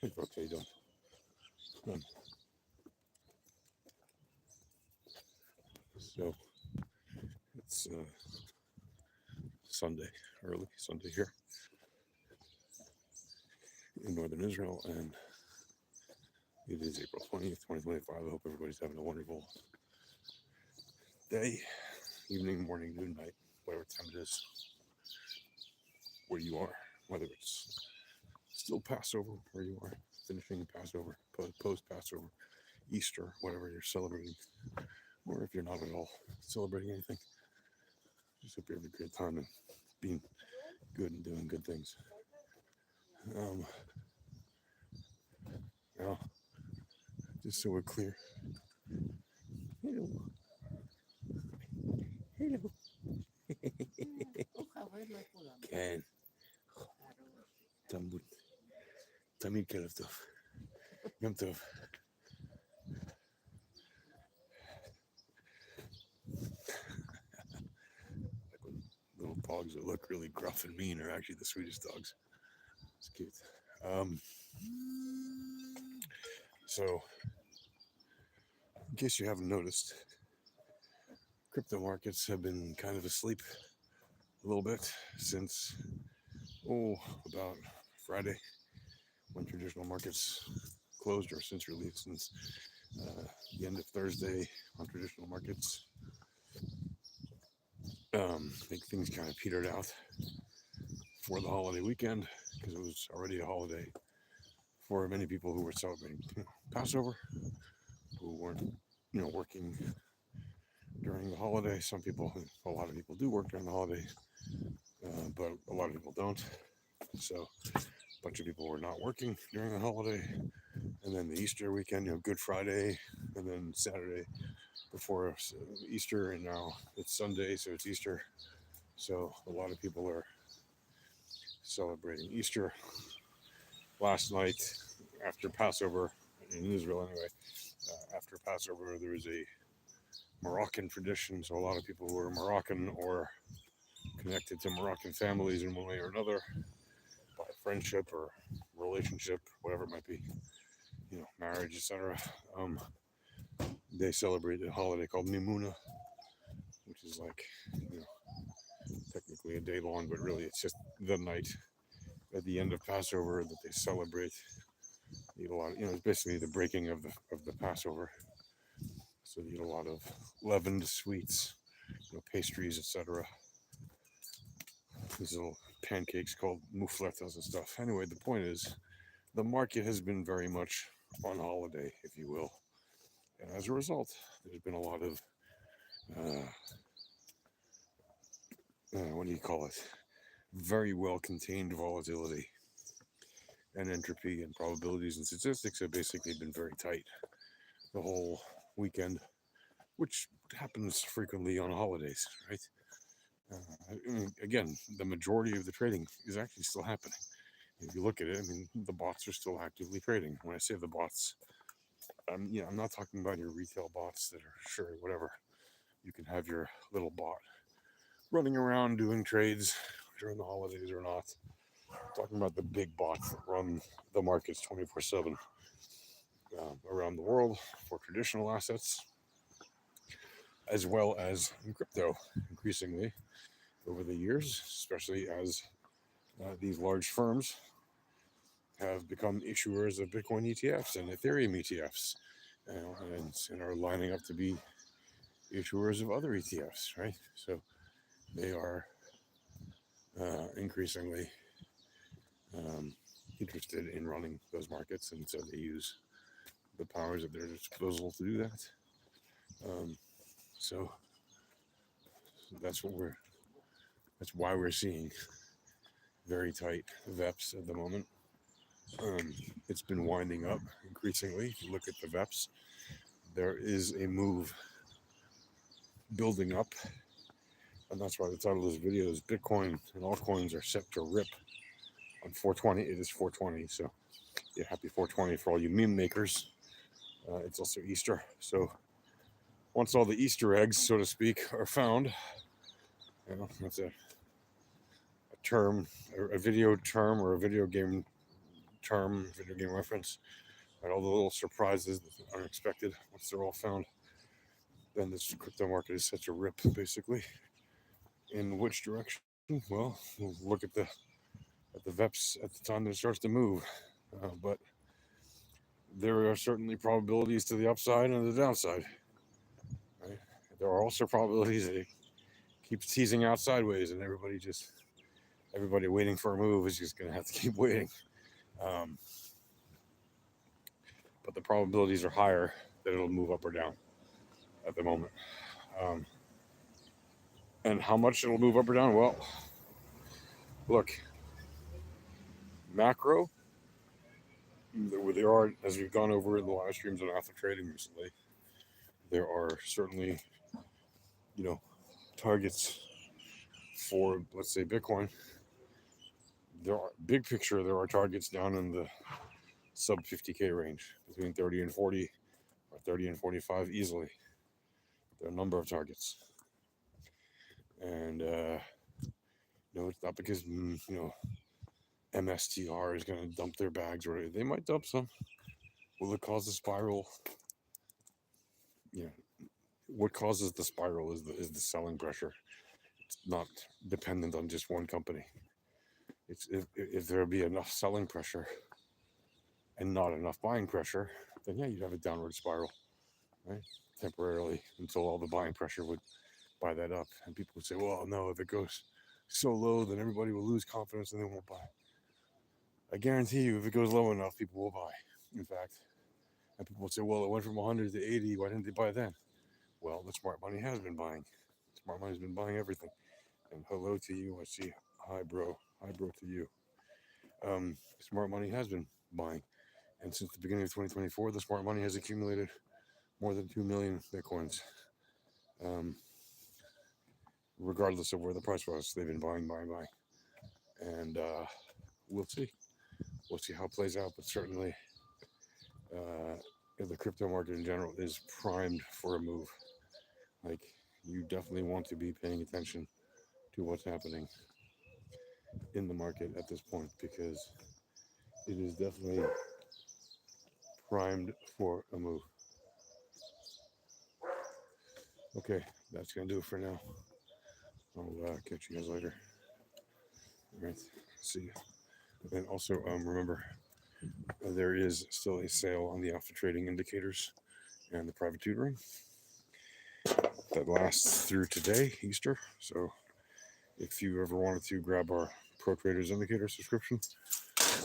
Hey folks, how you doing? Um, so it's Sunday, early Sunday here in northern Israel, and it is April 20th, 2025. I hope everybody's having a wonderful day, evening, morning, noon, night, whatever time it is where you are, whether it's still Passover where you are, finishing Passover, post Passover, Easter, whatever you're celebrating, or if you're not at all celebrating anything, just hope you have a great time and being good and doing good things. Um, now, just so we're clear, hello, hello, כן, תמיד, תמיד כלב טוב, גם טוב. Like when little dogs that look really gruff and mean are actually the sweetest dogs. It's cute. Um, so, in case you haven't noticed, crypto markets have been kind of asleep a little bit since, about Friday when traditional markets closed, or since really since the end of Thursday on traditional markets. I think things kind of petered out for the holiday weekend because it was already a holiday for many people who were celebrating Passover, who weren't, working during the holiday. A lot of people do work during the holiday, but a lot of people don't. So a bunch of people were not working during the holiday. And then the Easter weekend, Good Friday, and then Saturday before Easter, and now it's Sunday, so it's Easter. So a lot of people are celebrating Easter. Last night, after Passover, in Israel anyway, after Passover, there was a Moroccan tradition. So a lot of people who are Moroccan or connected to Moroccan families in one way or another, by friendship or relationship, whatever it might be, marriage, etc. They celebrate a holiday called Mimuna, which is like, technically a day long, but really it's just the night at the end of Passover that they celebrate. They eat a lot. It's basically the breaking of the Passover. So they eat a lot of leavened sweets, pastries, etc. These little pancakes called mufletas and stuff. Anyway, the point is, the market has been very much on holiday, if you will, and as a result, there's been a lot of what do you call it? Very well contained volatility, and entropy and probabilities and statistics have basically been very tight the whole weekend, which happens frequently on holidays, right? Again, the majority of the trading is actually still happening. If you look at it, the bots are still actively trading. When I say the bots, I'm not talking about your retail bots that are sure whatever. You can have your little bot running around doing trades during the holidays or not. I'm talking about the big bots that run the markets 24/7 around the world for traditional assets, as well as in crypto, increasingly over the years, especially as these large firms have become issuers of Bitcoin ETFs and Ethereum ETFs, and are lining up to be issuers of other ETFs, right? So they are increasingly interested in running those markets, and so they use the powers at their disposal to do that. So that's why we're seeing very tight VEPs at the moment. It's been winding up increasingly. If you look at the VEPs, there is a move building up, and that's why the title of this video is Bitcoin and altcoins are set to rip on 420. It is 420, so yeah, happy 420 for all you meme makers. It's also Easter, so once all the Easter eggs, so to speak, are found, that's a term, a video term, or a video game term, video game reference, and all the little surprises that are unexpected once they're all found. Then this crypto market is such a rip, basically. In which direction? Well, we'll look at the VEPs at the time that it starts to move. But there are certainly probabilities to the upside and the downside. Right? There are also probabilities that it keeps teasing out sideways, and everybody waiting for a move is just going to have to keep waiting. Um, but the probabilities are higher that it'll move up or down at the moment. Um, and how much it'll move up or down? Well, look, macro, there are, as we've gone over in the live streams on Alpha Trading recently, there are certainly, targets for, let's say, Bitcoin. There are, big picture, there are targets down in the sub 50K range, between 30 and 40 or 30 and 45 easily. There are a number of targets. And, it's not because, MSTR is going to dump their bags, or they might dump some. Will it cause a spiral? What causes the spiral is the selling pressure. It's not dependent on just one company. It's if there be enough selling pressure and not enough buying pressure, then yeah, you'd have a downward spiral, right? Temporarily, until all the buying pressure would buy that up, and people would say, "Well, no, if it goes so low, then everybody will lose confidence and they won't buy." I guarantee you, if it goes low enough, people will buy. In fact, and people would say, "Well, it went from 100 to 80. Why didn't they buy then?" Well, the smart money has been buying. Smart money's been buying everything. And hello to you. I see. Hi, bro. Hi, bro, to you. Smart money has been buying. And since the beginning of 2024, the smart money has accumulated more than 2 million Bitcoins. Regardless of where the price was, they've been buying. And we'll see. We'll see how it plays out. But certainly, the crypto market in general is primed for a move. Like, you definitely want to be paying attention to what's happening in the market at this point, because it is definitely primed for a move. Okay, that's gonna do it for now. I'll catch you guys later. All right, see you. And also, remember, there is still a sale on the Alpha Trading indicators and the private tutoring that lasts through today, Easter. So if you ever wanted to grab our Pro Traders Indicator subscription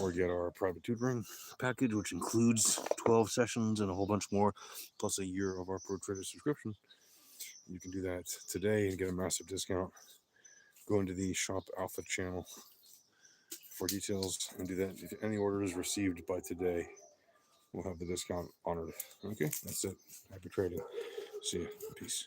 or get our private tutoring package, which includes 12 sessions and a whole bunch more, plus a year of our Pro Trader subscription, you can do that today and get a massive discount. Go into the Shop Alpha channel for details and do that. If any order is received by today, we'll have the discount honored. Okay, that's it. Happy trading. See you. Peace.